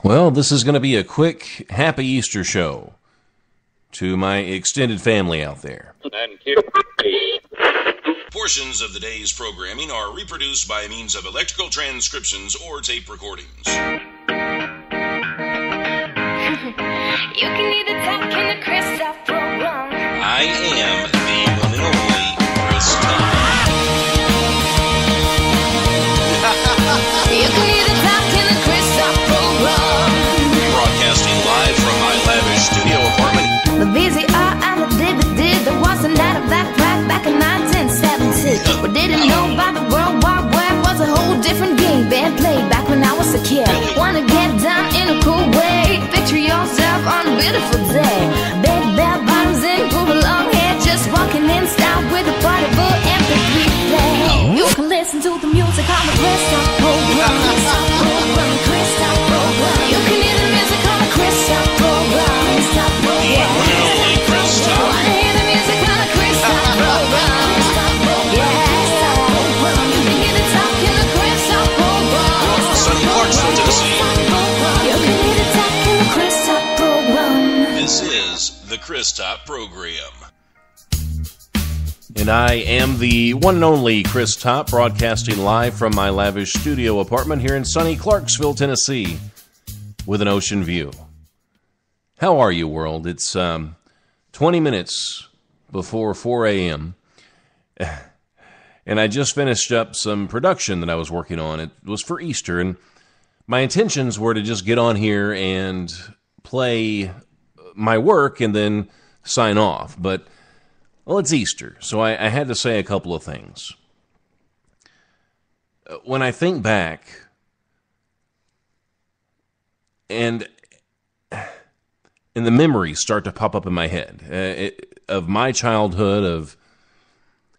Well, this is going to be a quick, happy Easter show to my extended family out there. Portions of the day's programming are reproduced by means of electrical transcriptions or tape recordings. You can either talk in the Christoph program. I am the one and only Chris Tom. You can either talk in the Christoph program. Broadcasting live from my lavish studio apartment. The VCR and the DVD, there was a night of that crack back in 1970. We didn't know about the World Wide Web, was a whole different game being played back when I was a kid. Wanna get down in a cool way, picture yourself on a beautiful day. Big bell bottoms and groovy long hair, just walking in style with a party full MP3 play. You can listen to the music on the Christoph program. Christoph program, Christoph program. You can hear the music on the Christoph program. Christoph program. Wanna hear the music on the Christoph program. Yeah, Christoph program. You can hear the talk in the Christoph program. Sunny Clarksville, Tennessee. You can hear the talk in the Christoph program. This is the Chris Top Program. And I am the one and only Chris Top, broadcasting live from my lavish studio apartment here in sunny Clarksville, Tennessee, with an ocean view. How are you, world? It's 20 minutes before 4 a.m., and I just finished up some production that I was working on. It was for Easter, and my intentions were to just get on here and play my work and then sign off, but well, it's Easter, so I had to say a couple of things. When I think back, and the memories start to pop up in my head of my childhood, of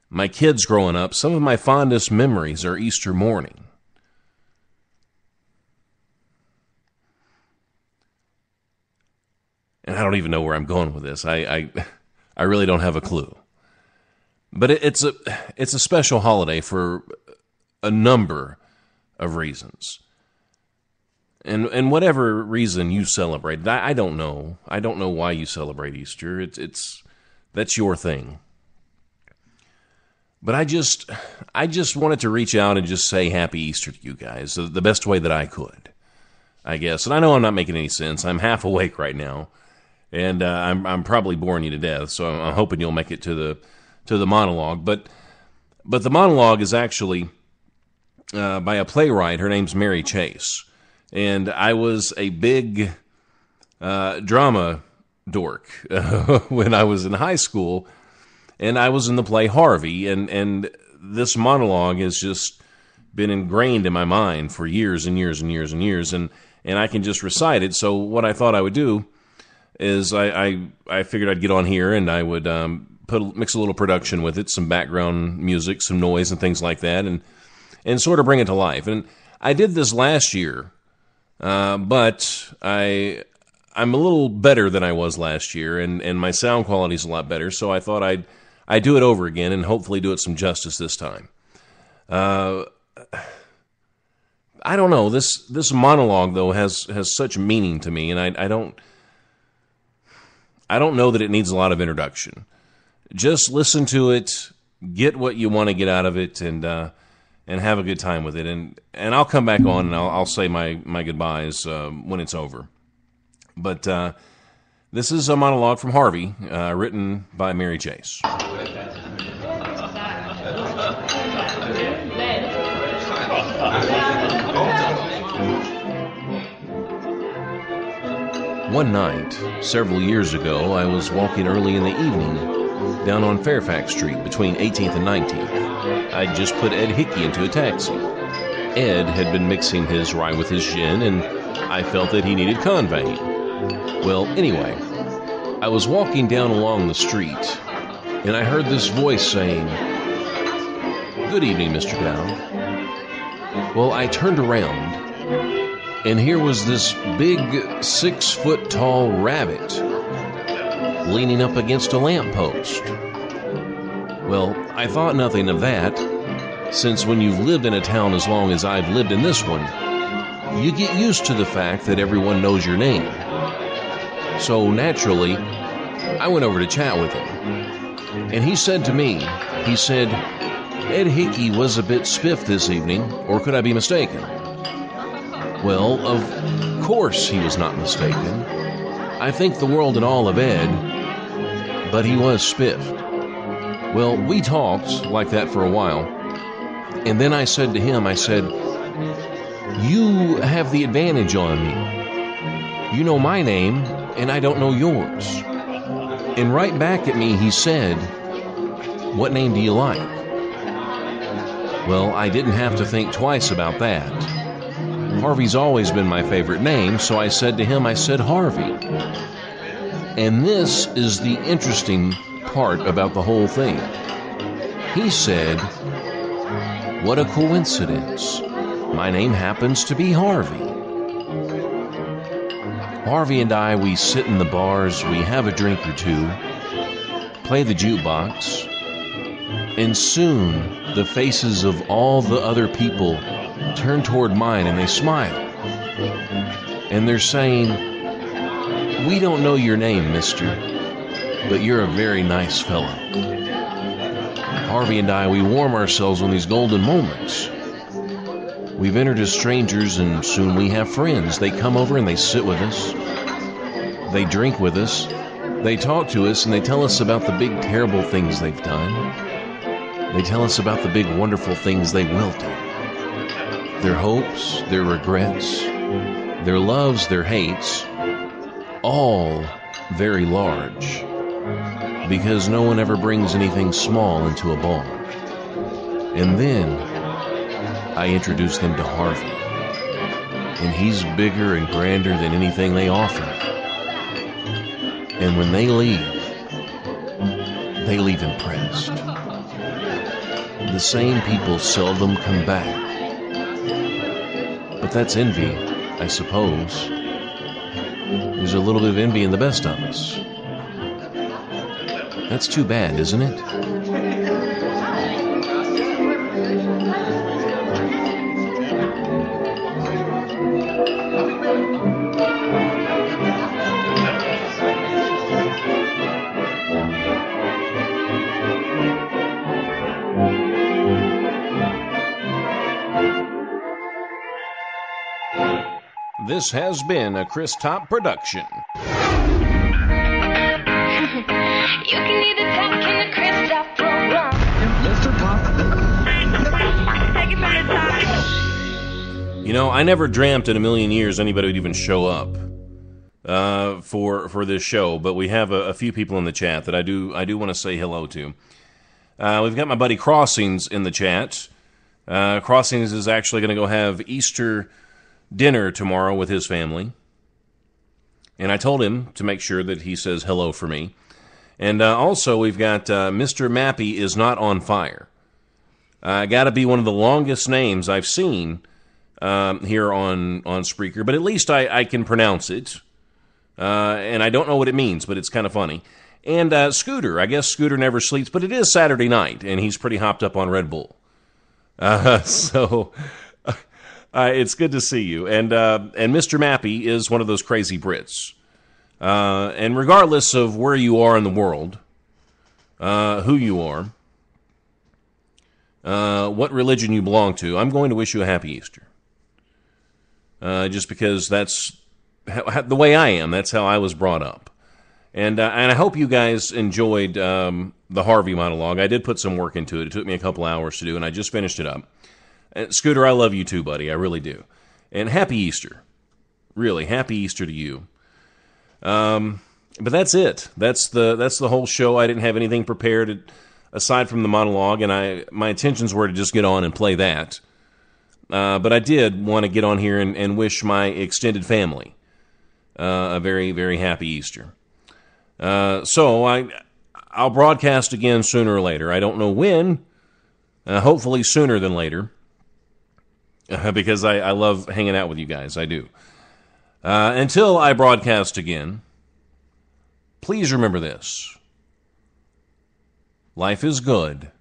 my kids growing up, some of my fondest memories are Easter morning. And I don't even know where I'm going with this. I really don't have a clue. But it's a special holiday for a number of reasons. And whatever reason you celebrate, I don't know. I don't know why you celebrate Easter. That's your thing. But I just wanted to reach out and just say Happy Easter to you guys the best way that I could, I guess. And I know I'm not making any sense. I'm half awake right now. And I'm probably boring you to death, so I'm hoping you'll make it to the monologue. But the monologue is actually by a playwright. Her name's Mary Chase, and I was a big drama dork when I was in high school, and I was in the play Harvey, and this monologue has just been ingrained in my mind for years and years and years and years, and I can just recite it. So what I thought I would do is I figured I'd get on here and I would mix a little production with it, some background music, some noise and things like that, and sort of bring it to life. And I did this last year, but I'm a little better than I was last year, and my sound quality is a lot better, so I thought I'd do it over again and hopefully do it some justice this time. I don't know, this monologue, though, has such meaning to me, and I don't know that it needs a lot of introduction. Just listen to it, get what you want to get out of it, and have a good time with it. And I'll come back on and I'll say my goodbyes when it's over. But this is a monologue from Harvey, written by Mary Chase. One night, several years ago, I was walking early in the evening down on Fairfax Street between 18th and 19th. I'd just put Ed Hickey into a taxi. Ed had been mixing his rye with his gin, and I felt that he needed conveying. Well, anyway, I was walking down along the street, and I heard this voice saying, "Good evening, Mr. Dowd." Well, I turned around, and here was this big 6-foot-tall rabbit leaning up against a lamppost. Well, I thought nothing of that, since when you've lived in a town as long as I've lived in this one, you get used to the fact that everyone knows your name. So naturally, I went over to chat with him. And he said to me, he said, Ed Hickey was a bit spiffed this evening, or could I be mistaken? Well, of course he was not mistaken. I think the world and all of Ed, but he was spiffed. Well, we talked like that for a while, and then I said to him, I said, you have the advantage on me. You know my name, and I don't know yours. And right back at me he said, what name do you like? Well, I didn't have to think twice about that. Harvey's always been my favorite name, so I said to him, I said, Harvey. And this is the interesting part about the whole thing. He said, what a coincidence. My name happens to be Harvey. Harvey and I, we sit in the bars, we have a drink or two, play the jukebox, and soon the faces of all the other people turn toward mine and they smile. And they're saying, we don't know your name, mister, but you're a very nice fellow. Harvey and I, we warm ourselves on these golden moments. We've entered as strangers and soon we have friends. They come over and they sit with us. They drink with us. They talk to us and they tell us about the big terrible things they've done. They tell us about the big wonderful things they will do. Their hopes, their regrets, their loves, their hates, all very large, because no one ever brings anything small into a bar. And then I introduce them to Harvey, and he's bigger and grander than anything they offer. And when they leave impressed. The same people seldom come back. But that's envy, I suppose. There's a little bit of envy in the best of us. That's too bad, isn't it? This has been a Chris Top production. You can either talk in the Chris Top program. Mr. Pop. Take it from the top. You know, I never dreamt in a million years anybody would even show up for this show, but we have a few people in the chat that I do want to say hello to. We've got my buddy Crossings in the chat. Crossings is actually going to go have Easter dinner tomorrow with his family. And I told him to make sure that he says hello for me. And also we've got Mr. Mappy is not on fire. Got to be one of the longest names I've seen here on Spreaker, but at least I can pronounce it. And I don't know what it means, but it's kind of funny. And Scooter, I guess Scooter never sleeps, but it is Saturday night, and he's pretty hopped up on Red Bull. So it's good to see you. And Mr. Mappy is one of those crazy Brits. And regardless of where you are in the world, who you are, what religion you belong to, I'm going to wish you a happy Easter. Just because that's the way I am. That's how I was brought up. And I hope you guys enjoyed the Harvey monologue. I did put some work into it. It took me a couple hours to do, and I just finished it up. Scooter, I love you too, buddy. I really do. And happy Easter. Really, happy Easter to you. But that's it. That's the whole show. I didn't have anything prepared aside from the monologue, and my intentions were to just get on and play that. But I did want to get on here and wish my extended family a very, very happy Easter. So I'll broadcast again sooner or later. I don't know when. Hopefully sooner than later. Because I love hanging out with you guys. I do. Until I broadcast again, please remember this. Life is good.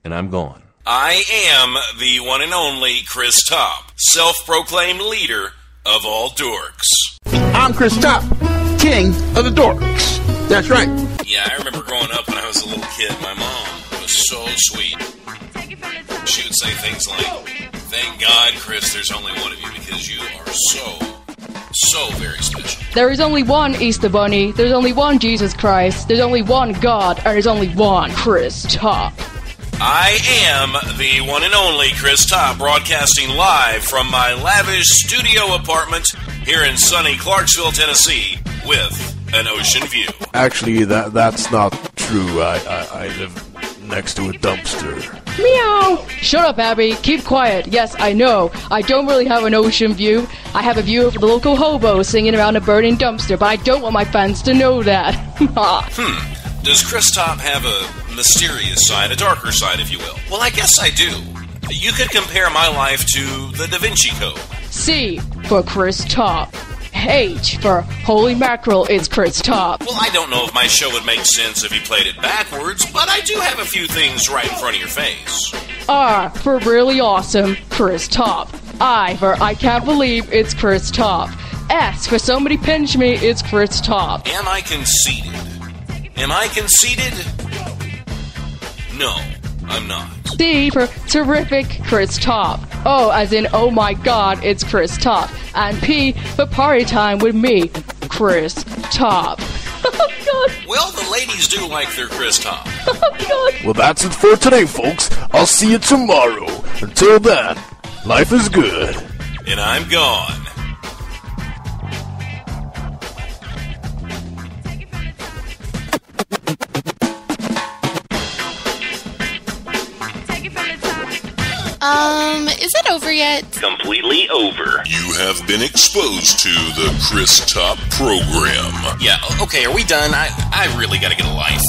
And I'm gone. I am the one and only Chris Top, self-proclaimed leader of all dorks. I'm Chris Top, king of the dorks. That's right. Yeah, I remember growing up when I was a little kid, my mom was so sweet. She would say things like, "Thank God, Chris, there's only one of you because you are so very special." There is only one Easter Bunny, there's only one Jesus Christ, there's only one God, and there's only one Chris Top. I am the one and only Chris Top, broadcasting live from my lavish studio apartment here in sunny Clarksville, Tennessee, with an ocean view. Actually, that's not true. I live next to a dumpster. Meow! Shut up, Abby. Keep quiet. Yes, I know. I don't really have an ocean view. I have a view of the local hobo singing around a burning dumpster, but I don't want my fans to know that. Does Chris Top have a mysterious side, a darker side, if you will? Well, I guess I do. You could compare my life to the Da Vinci Code. C for Chris Top. H for holy mackerel, it's Chris Top. Well, I don't know if my show would make sense if you played it backwards, but I do have a few things right in front of your face. R for really awesome, Chris Top. I for I can't believe it's Chris Top. S for somebody pinch me, it's Chris Top. Am I conceited? Am I conceited? No, I'm not. T for terrific, Chris Top. O as in oh my god, it's Chris Top. And P for party time with me, Chris Top. Oh god. Well, the ladies do like their Chris Top. Oh god. Well, that's it for today, folks. I'll see you tomorrow. Until then, life is good. And I'm gone. Is it over yet? Completely over. You have been exposed to the Chris Top program. Yeah, okay, are we done? I really gotta get a life.